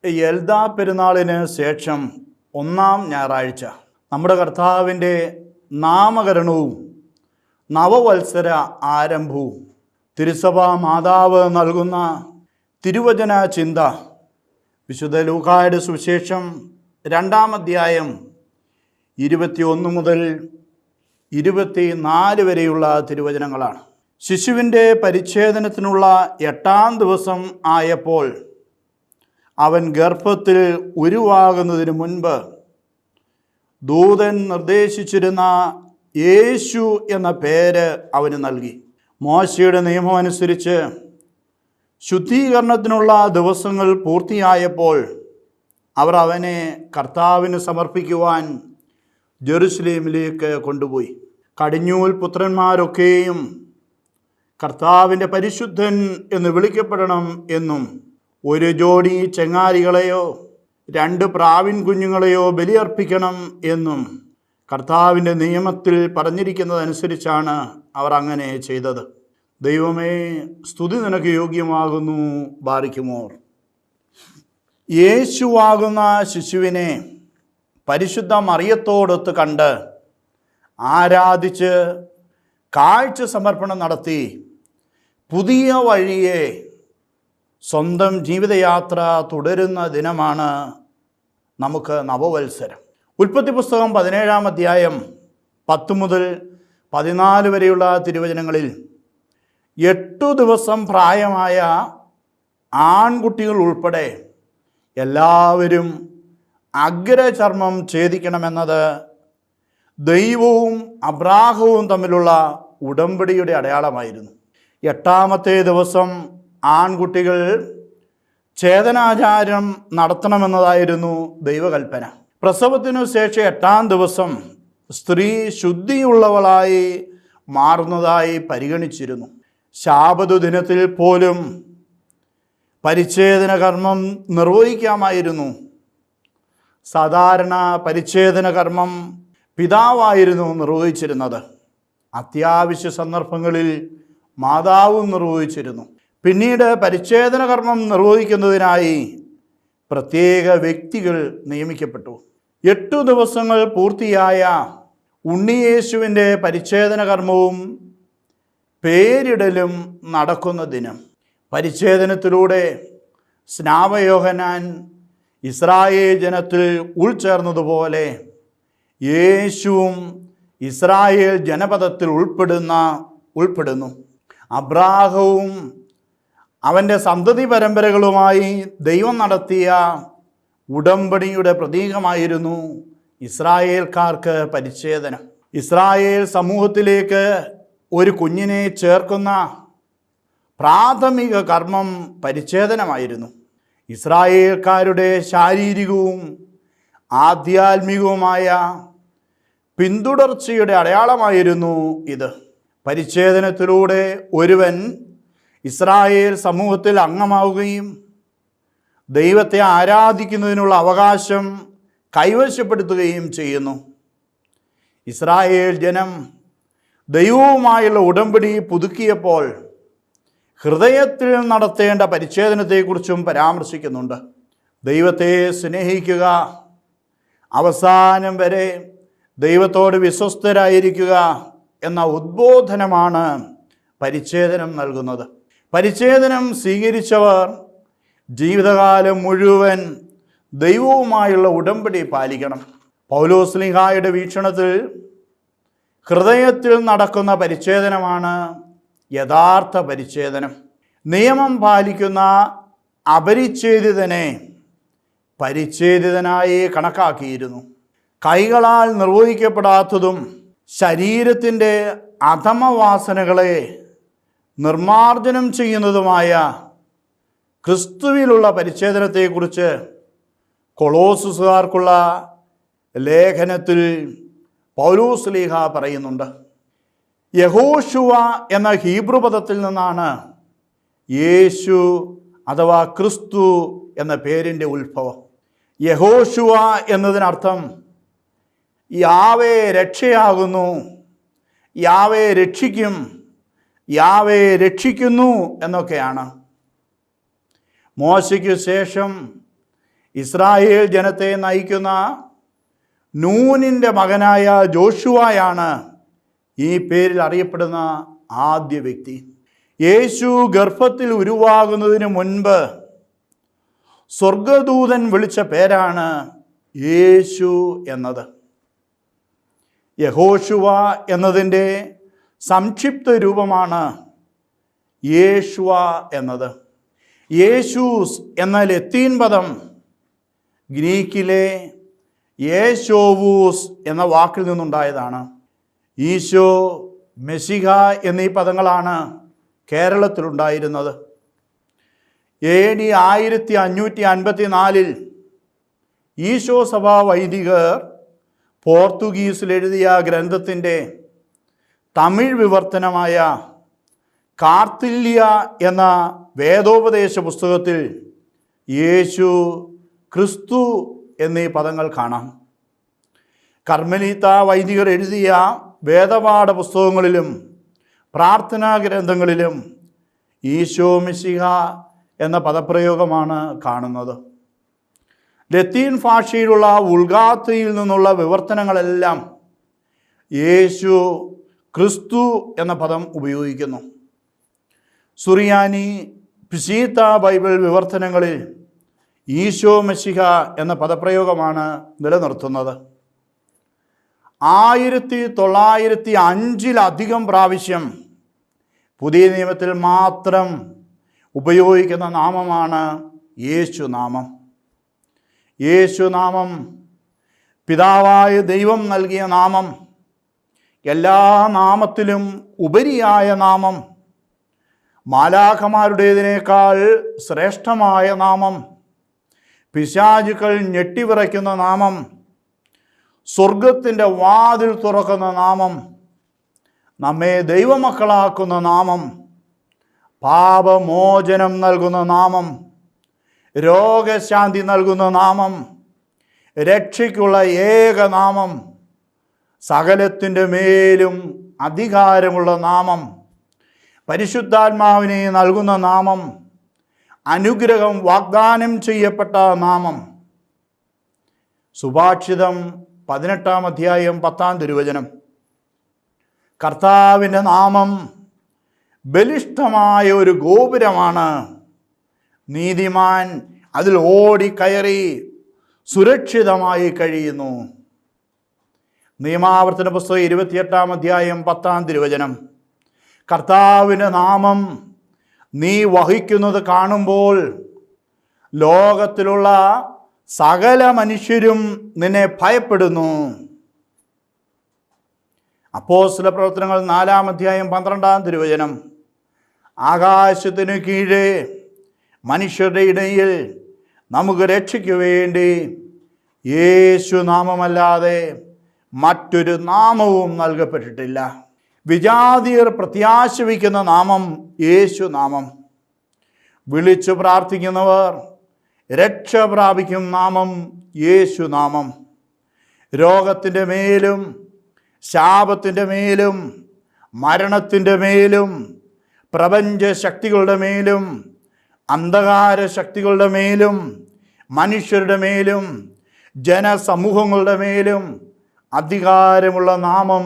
എൽദാ പെരുന്നാളിന് ശേഷം ഒന്നാം ഞായറാഴ്ച നമ്മുടെ കർത്താവിൻ്റെ നാമകരണവും നവവത്സര ആരംഭവും തിരുസഭാ മാതാവ് നൽകുന്ന തിരുവചന ചിന്ത വിശുദ്ധ ലൂക്കായുടെ സുവിശേഷം 2-ാം അധ്യായം 21 മുതൽ 24 വരെയുള്ള തിരുവചനങ്ങളാണ്. ശിശുവിൻ്റെ പരിച്ഛേദനത്തിനുള്ള 8-ാം ദിവസം ആയപ്പോൾ അവൻ ഗർഭത്തിൽ ഉരുവാകുന്നതിന് മുൻപ് ദൂതൻ നിർദ്ദേശിച്ചിരുന്ന യേശു എന്ന പേര് അവന് നൽകി. മോശയുടെ നിയമം അനുസരിച്ച് ശുദ്ധീകരണത്തിനുള്ള ദിവസങ്ങൾ പൂർത്തിയായപ്പോൾ അവർ അവനെ കർത്താവിന് സമർപ്പിക്കുവാൻ ജെറുസലേമിലേക്ക് കൊണ്ടുപോയി. കടിഞ്ഞൂൽ പുത്രന്മാരൊക്കെയും കർത്താവിൻ്റെ പരിശുദ്ധൻ എന്ന് വിളിക്കപ്പെടണം എന്നും ഒരു ജോഡി ചെങ്ങാലികളെയോ 2 പ്രാവിൻ കുഞ്ഞുങ്ങളെയോ ബലിയർപ്പിക്കണം എന്നും കർത്താവിൻ്റെ നിയമത്തിൽ പറഞ്ഞിരിക്കുന്നതനുസരിച്ചാണ് അവർ അങ്ങനെ ചെയ്തത്. ദൈവമേ, സ്തുതി നിനക്ക് യോഗ്യമാകുന്നു. ബാറിക്കുമോർ. യേശുവാകുന്ന ശിശുവിനെ പരിശുദ്ധ മറിയത്തോടൊത്ത് കണ്ട് ആരാധിച്ച് കാഴ്ച സമർപ്പണം നടത്തി പുതിയ വഴിയെ സ്വന്തം ജീവിതയാത്ര തുടരുന്ന ദിനമാണ് നമുക്ക് നവവത്സരം. ഉൽപ്പത്തി പുസ്തകം 17-ാം അധ്യായം 10 മുതൽ 14 വരെയുള്ള തിരുവചനങ്ങളിൽ 8 ദിവസം പ്രായമായ ആൺകുട്ടികൾ ഉൾപ്പെടെ എല്ലാവരും അഗ്രചർമ്മം ഛേദിക്കണമെന്നത് ദൈവവും അബ്രാഹവും തമ്മിലുള്ള ഉടമ്പടിയുടെ അടയാളമായിരുന്നു. 8-ാമത്തെ ദിവസം ആൺകുട്ടികൾ ഛേദനാചാരം നടത്തണമെന്നതായിരുന്നു ദൈവകൽപ്പന. പ്രസവത്തിനു ശേഷം 8-ാം ദിവസം സ്ത്രീ ശുദ്ധിയുള്ളവളായി മാറുന്നതായി പരിഗണിച്ചിരുന്നു. ശാബത്ത് ദിനത്തിൽ പോലും പരിച്ഛേദന കർമ്മം നിർവഹിക്കാമായിരുന്നു. സാധാരണ പരിച്ഛേദന കർമ്മം പിതാവായിരുന്നു നിർവഹിച്ചിരുന്നത്. അത്യാവശ്യ സന്ദർഭങ്ങളിൽ മാതാവും നിർവഹിച്ചിരുന്നു. പിന്നീട് പരിച്ഛേദന കർമ്മം നിർവഹിക്കുന്നതിനായി പ്രത്യേക വ്യക്തികൾ നിയമിക്കപ്പെട്ടു. 8 ദിവസങ്ങൾ പൂർത്തിയായ ഉണ്ണിയേശുവിൻ്റെ പരിച്ഛേദന കർമ്മവും പേരിടലും നടക്കുന്ന ദിനം. പരിച്ഛേദനത്തിലൂടെ സ്നാപയോഹന്നാൻ ഇസ്രായേൽ ജനത്തിൽ ഉൾച്ചേർന്നതുപോലെ യേശുവും ഇസ്രായേൽ ജനപദത്തിൽ ഉൾപ്പെടുന്നു. അബ്രാഹവും അവൻ്റെ സന്തതി പരമ്പരകളുമായി ദൈവം നടത്തിയ ഉടമ്പടിയുടെ പ്രതീകമായിരുന്നു ഇസ്രായേൽക്കാർക്ക് പരിച്ഛേദനം. ഇസ്രായേൽ സമൂഹത്തിലേക്ക് ഒരു കുഞ്ഞിനെ ചേർക്കുന്ന പ്രാഥമിക കർമ്മം പരിച്ഛേദനമായിരുന്നു. ഇസ്രായേൽക്കാരുടെ ശാരീരികവും ആധ്യാത്മികവുമായ പിന്തുടർച്ചയുടെ അടയാളമായിരുന്നു ഇത്. പരിച്ഛേദനത്തിലൂടെ ഒരുവൻ ഇസ്രായേൽ സമൂഹത്തിൽ അംഗമാവുകയും ദൈവത്തെ ആരാധിക്കുന്നതിനുള്ള അവകാശം കൈവശപ്പെടുത്തുകയും ചെയ്യുന്നു. ഇസ്രായേൽ ജനം ദൈവവുമായുള്ള ഉടമ്പടി പുതുക്കിയപ്പോൾ ഹൃദയത്തിൽ നടത്തേണ്ട പരിച്ഛേദനത്തെക്കുറിച്ചും പരാമർശിക്കുന്നുണ്ട്. ദൈവത്തെ സ്നേഹിക്കുക, അവസാനം വരെ ദൈവത്തോട് വിശ്വസ്തരായിരിക്കുക എന്ന ഉദ്ബോധനമാണ് പരിച്ഛേദനം നൽകുന്നത്. പരിച്ഛേദനം സ്വീകരിച്ചവർ ജീവിതകാലം മുഴുവൻ ദൈവവുമായുള്ള ഉടമ്പടി പാലിക്കണം. പൗലോസ്ലീഹായുടെ വീക്ഷണത്തിൽ ഹൃദയത്തിൽ നടക്കുന്ന പരിച്ഛേദനമാണ് യഥാർത്ഥ പരിച്ഛേദനം. നിയമം പാലിക്കുന്ന അപരിച്ഛേദിതനെ പരിച്ഛേദിതനായി കണക്കാക്കിയിരുന്നു. കൈകളാൽ നിർവഹിക്കപ്പെടാത്തതും ശരീരത്തിൻ്റെ അധമവാസനകളെ നിർമ്മാർജ്ജനം ചെയ്യുന്നതുമായ ക്രിസ്തുവിലുള്ള പരിച്ഛേദനത്തെക്കുറിച്ച് കൊളോസുകാർക്കുള്ള ലേഖനത്തിൽ പൗലോസ്ലീഹ പറയുന്നുണ്ട്. യഹോശുവ എന്ന ഹീബ്രു പദത്തിൽ നിന്നാണ് യേശു അഥവാ ക്രിസ്തു എന്ന പേരിൻ്റെ ഉത്ഭവം. യഹോശുവ എന്നതിനർത്ഥം യാവേ രക്ഷയാകുന്നു, യാവേ രക്ഷിക്കും, യാവേ രക്ഷിക്കുന്നു എന്നൊക്കെയാണ്. മോശയ്ക്ക് ശേഷം ഇസ്രായേൽ ജനത്തെ നയിക്കുന്ന നൂനിൻ്റെ മകനായ ജോഷുവയാണ് ഈ പേരിൽ അറിയപ്പെടുന്ന ആദ്യ വ്യക്തി. യേശു ഗർഭത്തിൽ ഉരുവാകുന്നതിന് മുൻപ് സ്വർഗദൂതൻ വിളിച്ച പേരാണ് യേശു എന്നത്. യഹോശുവ എന്നതിൻ്റെ സംക്ഷിപ്ത രൂപമാണ് യേശുവ എന്നത്. യേശൂസ് എന്ന ലത്തീൻ പദം ഗ്രീക്കിലെ യേശോവൂസ് എന്ന വാക്കിൽ നിന്നുണ്ടായതാണ്. ഈശോ, മെസ്സിഹ എന്നീ പദങ്ങളാണ് കേരളത്തിലുണ്ടായിരുന്നത്. AD 1554 ഈശോ സഭാ വൈദികർ പോർത്തുഗീസിൽ എഴുതിയ ഗ്രന്ഥത്തിൻ്റെ തമിഴ് വിവർത്തനമായ കാർത്തില്യ എന്ന വേദോപദേശ പുസ്തകത്തിൽ യേശു, ക്രിസ്തു എന്നീ പദങ്ങൾ കാണാം. കർമ്മലീത്ത വൈദികർ എഴുതിയ വേദപാഠ പുസ്തകങ്ങളിലും പ്രാർത്ഥനാ ഗ്രന്ഥങ്ങളിലും ഈശോ മിശിഹ എന്ന പദപ്രയോഗമാണ് കാണുന്നത്. ലത്തീൻ ഭാഷയിലുള്ള ഉൾഗാത്തയിൽ നിന്നുള്ള വിവർത്തനങ്ങളെല്ലാം യേശു, ക്രിസ്തു എന്ന പദം ഉപയോഗിക്കുന്നു. സുറിയാനി, പിശീത്ത ബൈബിൾ വിവർത്തനങ്ങളിൽ ഈശോ മിശിഹ എന്ന പദപ്രയോഗമാണ് നിലനിർത്തുന്നത്. 1905 പ്രാവശ്യം പുതിയ നിയമത്തിൽ മാത്രം ഉപയോഗിക്കുന്ന നാമമാണ് യേശുനാമം. യേശുനാമം പിതാവായ ദൈവം നൽകിയ നാമം, എല്ലാ നാമത്തിലും ഉപരിയായ നാമം, മാലാഖമാരുടേതിനേക്കാൾ ശ്രേഷ്ഠമായ നാമം, പിശാചുക്കൾ ഞെട്ടിവിറയ്ക്കുന്ന നാമം, സ്വർഗത്തിൻ്റെ വാതിൽ തുറക്കുന്ന നാമം, നമ്മെ ദൈവമക്കളാക്കുന്ന നാമം, പാപമോചനം നൽകുന്ന നാമം, രോഗശാന്തി നൽകുന്ന നാമം, രക്ഷയ്ക്കുള്ള ഏകനാമം, സകലത്തിൻ്റെ മേലും അധികാരമുള്ള നാമം, പരിശുദ്ധാത്മാവിനെ നൽകുന്ന നാമം, അനുഗ്രഹം വാഗ്ദാനം ചെയ്യപ്പെട്ട നാമം. സുഭാഷിതം 18-ാം അധ്യായം 10-ാം തിരുവചനം. കർത്താവിൻ്റെ നാമം ബലിഷ്ഠമായ ഒരു ഗോപുരമാണ്, നീതിമാൻ അതിൽ ഓടിക്കയറി സുരക്ഷിതമായി കഴിയുന്നു. നിയമാവർത്തന പുസ്തകം 28-ാം അധ്യായം 10-ാം തിരുവചനം. കർത്താവിൻ്റെ നാമം നീ വഹിക്കുന്നത് കാണുമ്പോൾ ലോകത്തിലുള്ള സകല മനുഷ്യരും നിന്നെ ഭയപ്പെടുന്നു. അപ്പോസ്തല പ്രവർത്തനങ്ങൾ 4-ാം അധ്യായം 12-ാം തിരുവചനം. ആകാശത്തിനു കീഴെ മനുഷ്യരുടെ ഇടയിൽ നമുക്ക് രക്ഷയ്ക്ക് വേണ്ടി യേശുനാമമല്ലാതെ മറ്റൊരു നാമവും നൽകപ്പെട്ടിട്ടില്ല. വിജാതിയർ പ്രത്യാശ വയ്ക്കുന്ന നാമം യേശുനാമം. വിളിച്ചു പ്രാർത്ഥിക്കുന്നവർ രക്ഷ പ്രാപിക്കും നാമം യേശുനാമം. രോഗത്തിൻ്റെ മേലും ശാപത്തിൻ്റെ മേലും മരണത്തിൻ്റെ മേലും പ്രപഞ്ച ശക്തികളുടെ മേലും അന്ധകാര ശക്തികളുടെ മേലും മനുഷ്യരുടെ മേലും ജനസമൂഹങ്ങളുടെ മേലും അധികാരമുള്ള നാമം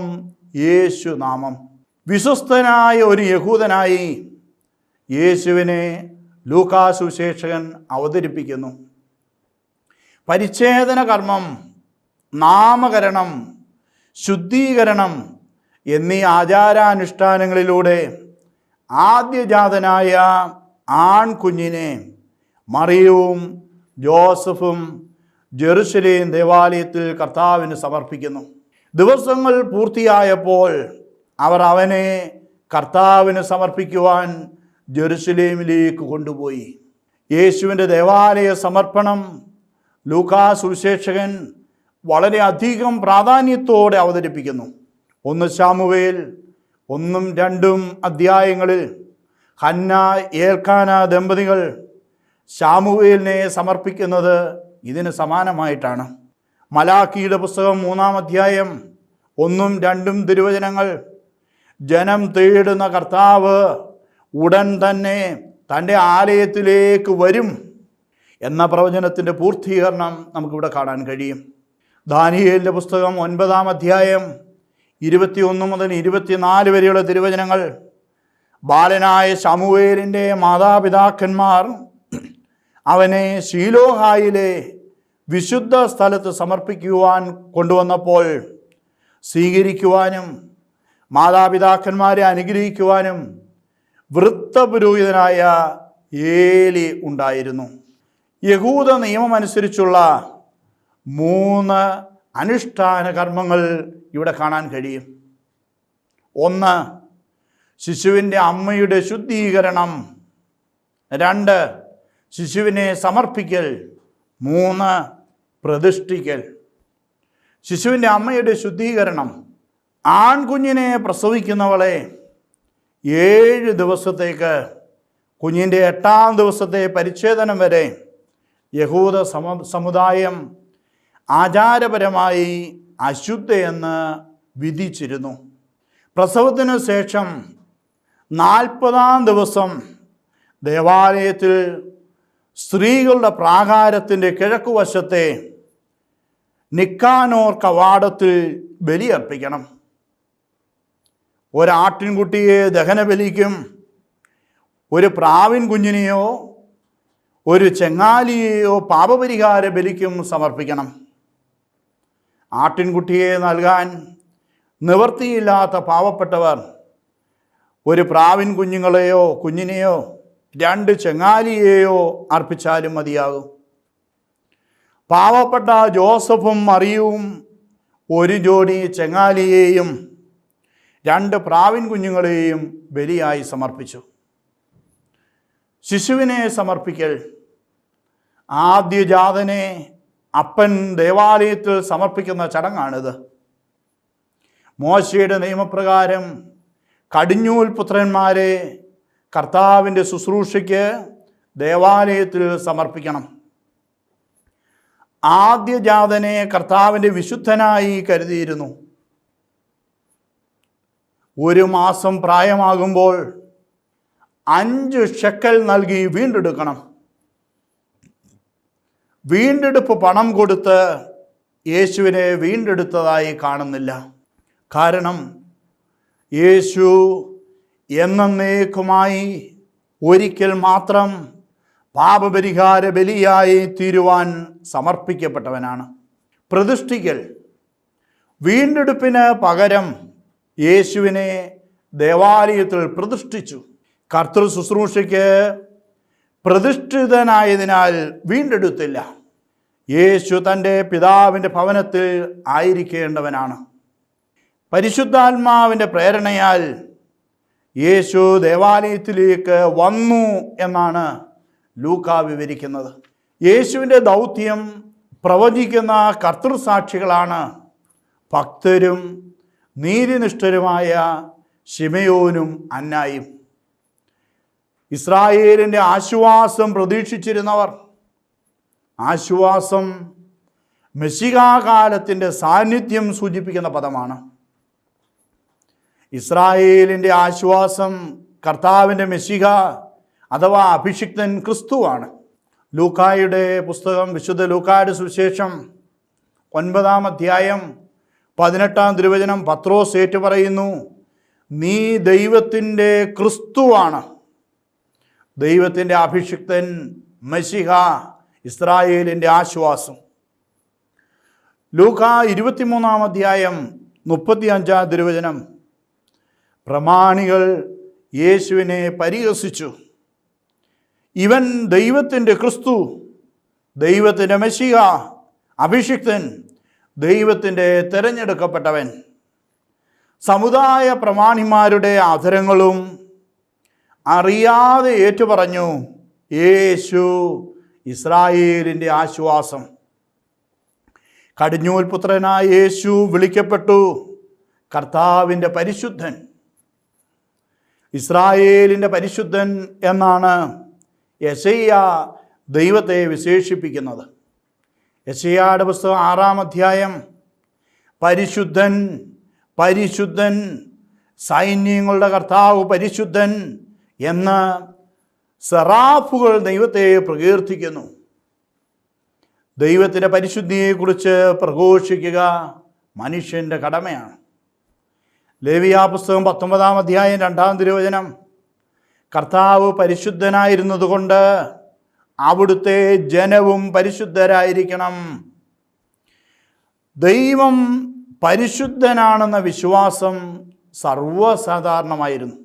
യേശുനാമം. വിശ്വസ്തനായ ഒരു യഹൂദനായി യേശുവിനെ ലൂക്കാ സുവിശേഷകൻ അവതരിപ്പിക്കുന്നു. പരിച്ഛേദന കർമ്മം, നാമകരണം, ശുദ്ധീകരണം എന്നീ ആചാരാനുഷ്ഠാനങ്ങളിലൂടെ ആദ്യജാതനായ ആൺകുഞ്ഞിനെ മറിയവും ജോസഫും ജെറുസലേം ദേവാലയത്തിൽ കർത്താവിന് സമർപ്പിക്കുന്നു. ദിവസങ്ങൾ പൂർത്തിയായപ്പോൾ അവർ അവനെ കർത്താവിന് സമർപ്പിക്കുവാൻ ജെറുസലേമിലേക്ക് കൊണ്ടുപോയി. യേശുവിൻ്റെ ദേവാലയ സമർപ്പണം ലൂക്കാ സുവിശേഷകൻ വളരെയധികം പ്രാധാന്യത്തോടെ അവതരിപ്പിക്കുന്നു. 1 ശമൂവേൽ 1-2 അധ്യായങ്ങളിൽ ഹന്ന, ഏൽക്കാന ദമ്പതികൾ ശമൂവേലിനെ സമർപ്പിക്കുന്നത് ഇതിന് സമാനമായിട്ടാണ്. മലാക്കിയുടെ പുസ്തകം 3-ാം അധ്യായം 1-2 തിരുവചനങ്ങൾ, ജനം തേടുന്ന കർത്താവ് ഉടൻ തന്നെ തൻ്റെ ആലയത്തിലേക്ക് വരും. എന്ന പ്രവചനത്തിൻ്റെ പൂർത്തീകരണം നമുക്കിവിടെ കാണാൻ കഴിയും. ദാനിയേലിൻ്റെ പുസ്തകം 9-ാം അധ്യായം 21 മുതൽ 24 വരെയുള്ള തിരുവചനങ്ങൾ ബാലനായ ശമൂവേലിൻ്റെ മാതാപിതാക്കന്മാർ അവനെ ശീലോഹായിലെ വിശുദ്ധ സ്ഥലത്ത് സമർപ്പിക്കുവാൻ കൊണ്ടുവന്നപ്പോൾ സ്വീകരിക്കുവാനും മാതാപിതാക്കന്മാരെ അനുഗ്രഹിക്കുവാനും വൃത്തപുരോഹിതനായ ഏലി ഉണ്ടായിരുന്നു. യഹൂദ നിയമമനുസരിച്ചുള്ള 3 അനുഷ്ഠാന കർമ്മങ്ങൾ ഇവിടെ കാണാൻ കഴിയും. 1, ശിശുവിൻ്റെ അമ്മയുടെ ശുദ്ധീകരണം. 2, ശിശുവിനെ സമർപ്പിക്കൽ. 3, പ്രതിഷ്ഠിക്കൽ. ശിശുവിൻ്റെ അമ്മയുടെ ശുദ്ധീകരണം. ആൺകുഞ്ഞിനെ പ്രസവിക്കുന്നവളെ 7 ദിവസത്തേക്ക്, കുഞ്ഞിൻ്റെ 8-ാം ദിവസത്തെ പരിച്ഛേദനം വരെ യഹൂദ സമുദായം ആചാരപരമായി അശുദ്ധയെന്ന് വിധിച്ചിരുന്നു. പ്രസവത്തിനു ശേഷം 40-ാം ദിവസം ദേവാലയത്തിൽ സ്ത്രീകളുടെ പ്രാകാരത്തിൻ്റെ കിഴക്കുവശത്തെ നിക്കാനോർ കവാടത്തിൽ ബലിയർപ്പിക്കണം. ഒരാട്ടിൻകുട്ടിയെ ദഹനബലിക്കും, ഒരു പ്രാവിൻ കുഞ്ഞിനെയോ ഒരു ചെങ്ങാലിയെയോ പാപപരിഹാര ബലിക്കും സമർപ്പിക്കണം. ആട്ടിൻകുട്ടിയെ നൽകാൻ നിവൃത്തിയില്ലാത്ത പാവപ്പെട്ടവർ ഒരു പ്രാവിൻ കുഞ്ഞിനെയോ 2 ചെങ്ങാലിയെയോ അർപ്പിച്ചാലും മതിയാകും. പാവപ്പെട്ട ജോസഫും മറിയവും ഒരു ജോഡി ചെങ്ങാലിയെയും 2 പ്രാവിൻ കുഞ്ഞുങ്ങളെയും ബലിയായി സമർപ്പിച്ചു. ശിശുവിനെ സമർപ്പിക്കൽ. ആദ്യജാതനെ അപ്പൻ ദേവാലയത്തിൽ സമർപ്പിക്കുന്ന ചടങ്ങാണിത്. മോശയുടെ നിയമപ്രകാരം കടിഞ്ഞൂൽ പുത്രന്മാരെ കർത്താവിൻ്റെ ശുശ്രൂഷയ്ക്ക് ദേവാലയത്തിൽ സമർപ്പിക്കണം. ആദ്യജാതനെ കർത്താവിൻ്റെ വിശുദ്ധനായി കരുതിയിരുന്നു. 1 മാസം പ്രായമാകുമ്പോൾ 5 ഷെക്കൽ നൽകി വീണ്ടെടുക്കണം. വീണ്ടെടുപ്പ് പണം കൊടുത്ത് യേശുവിനെ വീണ്ടെടുത്തതായി കാണുന്നില്ല. കാരണം യേശു എന്നേക്കുമായി ഒരിക്കൽ മാത്രം പാപപരിഹാര ബലിയായി തീരുവാൻ സമർപ്പിക്കപ്പെട്ടവനാണ്. പ്രതിഷ്ഠിക്കൽ. വീണ്ടെടുപ്പിന് പകരം യേശുവിനെ ദേവാലയത്തിൽ പ്രതിഷ്ഠിച്ചു. കർത്തൃ ശുശ്രൂഷയ്ക്ക് പ്രതിഷ്ഠിതനായതിനാൽ വീണ്ടെടുത്തില്ല. യേശു തൻ്റെ പിതാവിൻ്റെ ഭവനത്തിൽ ആയിരിക്കേണ്ടവനാണ്. പരിശുദ്ധാത്മാവിൻ്റെ പ്രേരണയാൽ യേശു ദേവാലയത്തിലേക്ക് വന്നു എന്നാണ് ലൂക്കാ വിവരിക്കുന്നത്. യേശുവിൻ്റെ ദൗത്യം പ്രവചിക്കുന്ന കർത്തൃസാക്ഷികളാണ് ഭക്തരും നീതിനിഷ്ഠരുമായ ശിമയോനും അന്നായും. ഇസ്രായേലിൻ്റെ ആശ്വാസം പ്രതീക്ഷിച്ചിരുന്നവർ. ആശ്വാസം മെശിഹാകാലത്തിൻ്റെ സാന്നിധ്യം സൂചിപ്പിക്കുന്ന പദമാണ്. ഇസ്രായേലിൻ്റെ ആശ്വാസം കർത്താവിൻ്റെ മെശിഹ അഥവാ അഭിഷിക്തൻ ക്രിസ്തുവാണ്. ലൂക്കായുടെ പുസ്തകം, വിശുദ്ധ ലൂക്കായുടെ സുവിശേഷം 9-ാം അധ്യായം 18-ാം തിരുവചനം പത്രോസ് ഏറ്റു പറയുന്നു, നീ ദൈവത്തിൻ്റെ ക്രിസ്തുവാണ്. ദൈവത്തിൻ്റെ അഭിഷിക്തൻ മെശിഹ, ഇസ്രായേലിൻ്റെ ആശ്വാസം. ലൂക്കാ 23-ാം അധ്യായം 35-ാം തിരുവചനം, പ്രമാണികൾ യേശുവിനെ പരിഹസിച്ചു. ഇവൻ ദൈവത്തിൻ്റെ ക്രിസ്തു, ദൈവത്തിൻ്റെ മെശിഹ, അഭിഷിക്തൻ, ദൈവത്തിൻ്റെ തിരഞ്ഞെടുക്കപ്പെട്ടവൻ. സമുദായ പ്രമാണിമാരുടെ അധരങ്ങളും അറിയാതെ ഏറ്റുപറഞ്ഞു, യേശു ഇസ്രായേലിൻ്റെ ആശ്വാസം. കടിഞ്ഞൂൽ പുത്രനായ യേശു വിളിക്കപ്പെട്ടു കർത്താവിൻ്റെ പരിശുദ്ധൻ, ഇസ്രായേലിൻ്റെ പരിശുദ്ധൻ എന്നാണ് യെശയ്യാ ദൈവത്തെ വിശേഷിപ്പിക്കുന്നത്. യെശയ്യായുടെ പുസ്തകം 6-ാം അധ്യായം, പരിശുദ്ധൻ പരിശുദ്ധൻ, സൈന്യങ്ങളുടെ കർത്താവ് പരിശുദ്ധൻ എന്ന് സെറാഫുകൾ ദൈവത്തെ പ്രകീർത്തിക്കുന്നു. ദൈവത്തിൻ്റെ പരിശുദ്ധിയെക്കുറിച്ച് പ്രഘോഷിക്കുക മനുഷ്യൻ്റെ കടമയാണ്. ലേവിയാ പുസ്തകം 19-ാം അധ്യായം 2-ാം തിരുവചനം, കർത്താവ് പരിശുദ്ധനായിരുന്നതുകൊണ്ട് അവിടുത്തെ ജനവും പരിശുദ്ധരായിരിക്കണം. ദൈവം പരിശുദ്ധനാണെന്ന വിശ്വാസം സർവ്വസാധാരണമായിരുന്നു.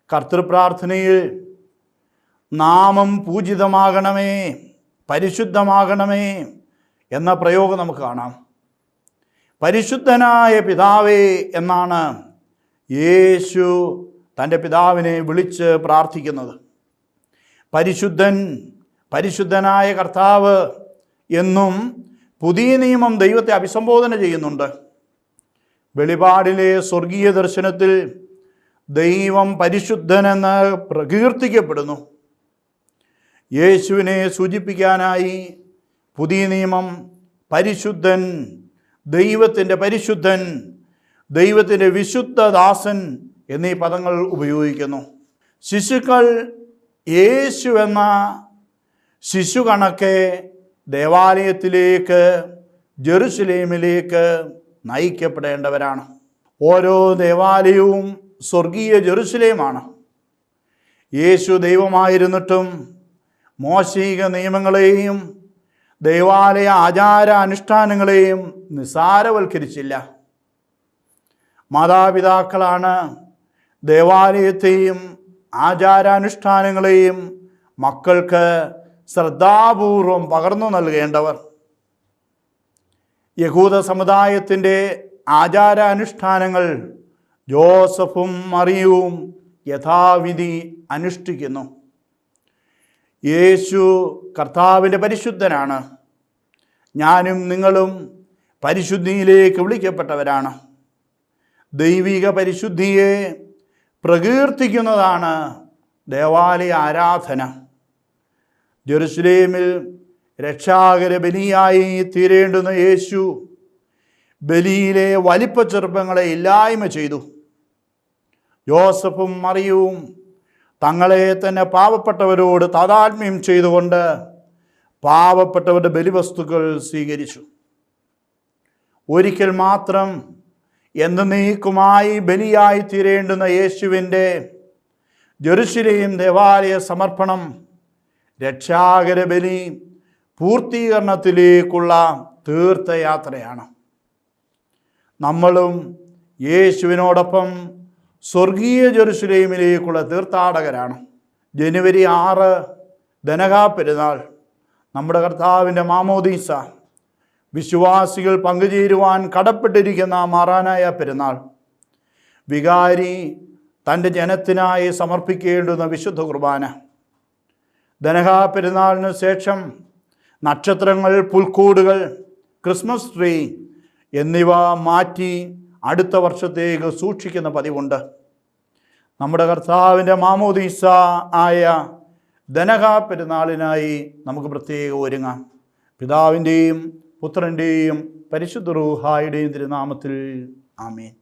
കർത്തൃപ്രാർത്ഥനയിൽ നാമം പൂജിതമാകണമേ, പരിശുദ്ധമാകണമേ എന്ന പ്രയോഗം നമുക്ക് കാണാം. പരിശുദ്ധനായ പിതാവേ എന്നാണ് യേശു തൻ്റെ പിതാവിനെ വിളിച്ച് പ്രാർത്ഥിക്കുന്നത്. പരിശുദ്ധൻ, പരിശുദ്ധനായ കർത്താവ് എന്നും പുതിയ നിയമം ദൈവത്തെ അഭിസംബോധന ചെയ്യുന്നുണ്ട്. വെളിപാടിലെ സ്വർഗീയ ദർശനത്തിൽ ദൈവം പരിശുദ്ധനെന്ന് പ്രകീർത്തിക്കപ്പെടുന്നു. യേശുവിനെ സൂചിപ്പിക്കാനായി പുതിയ നിയമം പരിശുദ്ധൻ, ദൈവത്തിൻ്റെ പരിശുദ്ധൻ, ദൈവത്തിൻ്റെ വിശുദ്ധദാസൻ എന്നീ പദങ്ങൾ ഉപയോഗിക്കുന്നു. ശിശുക്കൾ യേശു എന്ന ശിശു കണക്കെ ദേവാലയത്തിലേക്ക്, ജെറുസലേമിലേക്ക് നയിക്കപ്പെടേണ്ടവരാണ്. ഓരോ ദേവാലയവും സ്വർഗീയ ജെറുസലേമാണ്. യേശു ദൈവമായിരുന്നിട്ടും മോശിക നിയമങ്ങളെയും ദൈവാലയ ആചാര അനുഷ്ഠാനങ്ങളെയും നിസ്സാരവൽക്കരിച്ചില്ല. മാതാപിതാക്കളാണ് ദേവാലയത്തെയും ആചാരാനുഷ്ഠാനങ്ങളെയും മക്കൾക്ക് ശ്രദ്ധാപൂർവം പകർന്നു നൽകേണ്ടവർ. യഹൂദ സമുദായത്തിൻ്റെ ആചാരാനുഷ്ഠാനങ്ങൾ ജോസഫും മറിയവും യഥാവിധി അനുഷ്ഠിക്കുന്നു. യേശു കർത്താവിൻ്റെ പരിശുദ്ധനാണ്. ഞാനും നിങ്ങളും പരിശുദ്ധിയിലേക്ക് വിളിക്കപ്പെട്ടവരാണ്. ദൈവിക പരിശുദ്ധിയെ പ്രകീർത്തിക്കുന്നതാണ് ദേവാലയ ആരാധന. ജെറുസലേമിൽ രക്ഷാകര ബലിയായി തീരേണ്ടുന്ന യേശു ബലിയിലെ വലിപ്പച്ചെറുപ്പങ്ങളെ ഇല്ലായ്മ ചെയ്തു. യോസഫും മറിയവും തങ്ങളെ തന്നെ പാവപ്പെട്ടവരോട് താതാത്മ്യം ചെയ്തുകൊണ്ട് പാവപ്പെട്ടവരുടെ ബലിവസ്തുക്കൾ സ്വീകരിച്ചു. ഒരിക്കൽ മാത്രം എന്നേക്കുമായി ബലിയായി തീരേണ്ടുന്ന യേശുവിൻ്റെ ജെറുസലേം ദേവാലയ സമർപ്പണം രക്ഷാകര ബലി പൂർത്തീകരണത്തിലേക്കുള്ള തീർത്ഥയാത്രയാണ്. നമ്മളും യേശുവിനോടൊപ്പം സ്വർഗീയ ജെറുസലേമിലേക്കുള്ള തീർത്ഥാടകരാണ്. ജനുവരി 6 ധനകാ പെരുന്നാൾ, നമ്മുടെ കർത്താവിൻ്റെ മാമോദീസ, വിശ്വാസികൾ പങ്കുചേരുവാൻ കടപ്പെട്ടിരിക്കുന്ന മാറാനായ പെരുന്നാൾ, വികാരി തൻ്റെ ജനത്തിനായി സമർപ്പിക്കേണ്ടുന്ന വിശുദ്ധ കുർബാന. ധനകാ പെരുന്നാളിന് ശേഷം നക്ഷത്രങ്ങൾ, പുൽക്കൂടുകൾ, ക്രിസ്മസ് ട്രീ എന്നിവ മാറ്റി അടുത്ത വർഷത്തേക്ക് സൂക്ഷിക്കുന്ന പതിവുണ്ട്. നമ്മുടെ കർത്താവിൻ്റെ മാമോദീസ ആയ ധനകാ പെരുന്നാളിനായി നമുക്ക് പ്രത്യേകം ഒരുങ്ങാം. പിതാവിൻ്റെയും പുത്രൻ്റെയും പരിശുദ്ധ റൂഹായുടെയും തിരുനാമത്തിൽ ആമേൻ.